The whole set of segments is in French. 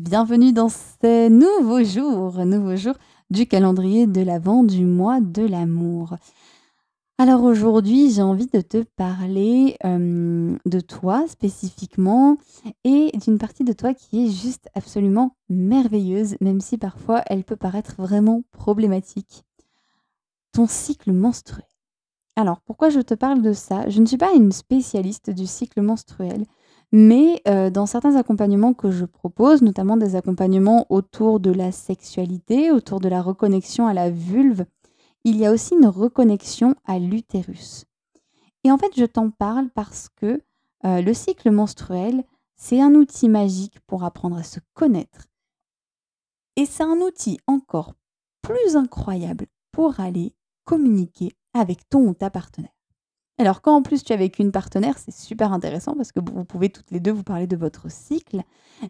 Bienvenue dans ce nouveau jour du calendrier de l'Avent du mois de l'amour. Alors aujourd'hui, j'ai envie de te parler, de toi spécifiquement et d'une partie de toi qui est juste absolument merveilleuse, même si parfois elle peut paraître vraiment problématique. Ton cycle menstruel. Alors, pourquoi je te parle de ça? Je ne suis pas une spécialiste du cycle menstruel, mais dans certains accompagnements que je propose, notamment des accompagnements autour de la sexualité, autour de la reconnexion à la vulve, il y a aussi une reconnexion à l'utérus. Et en fait, je t'en parle parce que, le cycle menstruel, c'est un outil magique pour apprendre à se connaître et c'est un outil encore plus incroyable pour aller communiquer avec ton ou ta partenaire. Alors quand en plus tu es avec une partenaire, c'est super intéressant parce que vous pouvez toutes les 2 vous parler de votre cycle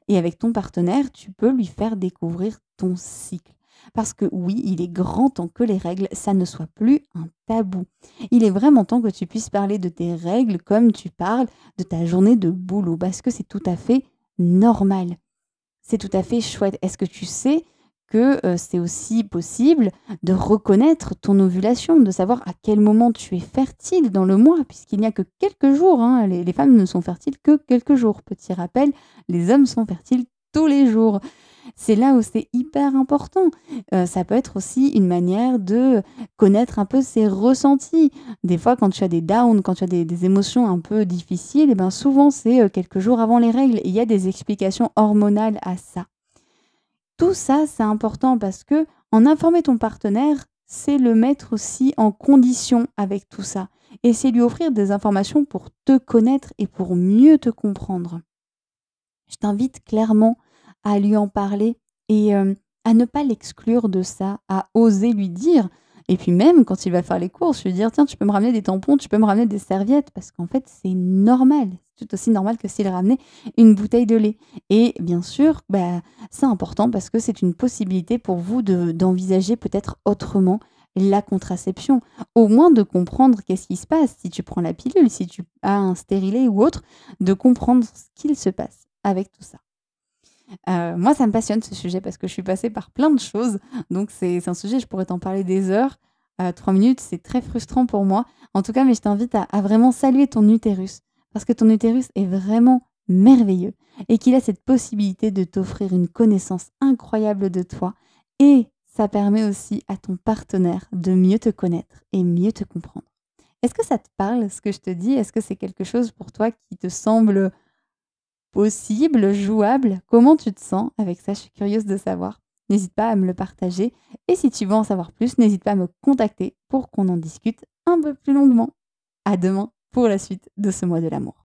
et avec ton partenaire, tu peux lui faire découvrir ton cycle. Parce que oui, il est grand temps que les règles, ça ne soit plus un tabou. Il est vraiment temps que tu puisses parler de tes règles comme tu parles de ta journée de boulot parce que c'est tout à fait normal. C'est tout à fait chouette. Est-ce que tu sais que, c'est aussi possible de reconnaître ton ovulation, de savoir à quel moment tu es fertile dans le mois? Puisqu'il n'y a que quelques jours, hein, les femmes ne sont fertiles que quelques jours. Petit rappel, les hommes sont fertiles tous les jours. C'est là où c'est hyper important. Ça peut être aussi une manière de connaître un peu ses ressentis. Des fois, quand tu as des downs, quand tu as des émotions un peu difficiles, et ben, souvent, c'est, quelques jours avant les règles et il y a des explications hormonales à ça. Tout ça, c'est important parce que en informer ton partenaire, c'est le mettre aussi en condition avec tout ça et c'est lui offrir des informations pour te connaître et pour mieux te comprendre. Je t'invite clairement à lui en parler et à ne pas l'exclure de ça, à oser lui dire et puis même quand il va faire les courses, lui dire: «Tiens, tu peux me ramener des tampons, tu peux me ramener des serviettes» parce qu'en fait, c'est normal. C'est tout aussi normal que s'il ramenait une bouteille de lait et bien sûr, bah, c'est important parce que c'est une possibilité pour vous d'envisager peut-être autrement la contraception. Au moins de comprendre qu'est-ce qui se passe si tu prends la pilule, si tu as un stérilet ou autre, de comprendre ce qu'il se passe avec tout ça. Moi, ça me passionne ce sujet parce que je suis passée par plein de choses, donc c'est un sujet, je pourrais t'en parler des heures. 3 minutes, c'est très frustrant pour moi. En tout cas, mais je t'invite à vraiment saluer ton utérus parce que ton utérus est vraiment merveilleux et qu'il a cette possibilité de t'offrir une connaissance incroyable de toi et ça permet aussi à ton partenaire de mieux te connaître et mieux te comprendre. Est-ce que ça te parle ce que je te dis? Est-ce que c'est quelque chose pour toi qui te semble possible, jouable? Comment tu te sens avec ça? Je suis curieuse de savoir. N'hésite pas à me le partager et si tu veux en savoir plus, n'hésite pas à me contacter pour qu'on en discute un peu plus longuement. À demain pour la suite de ce mois de l'amour.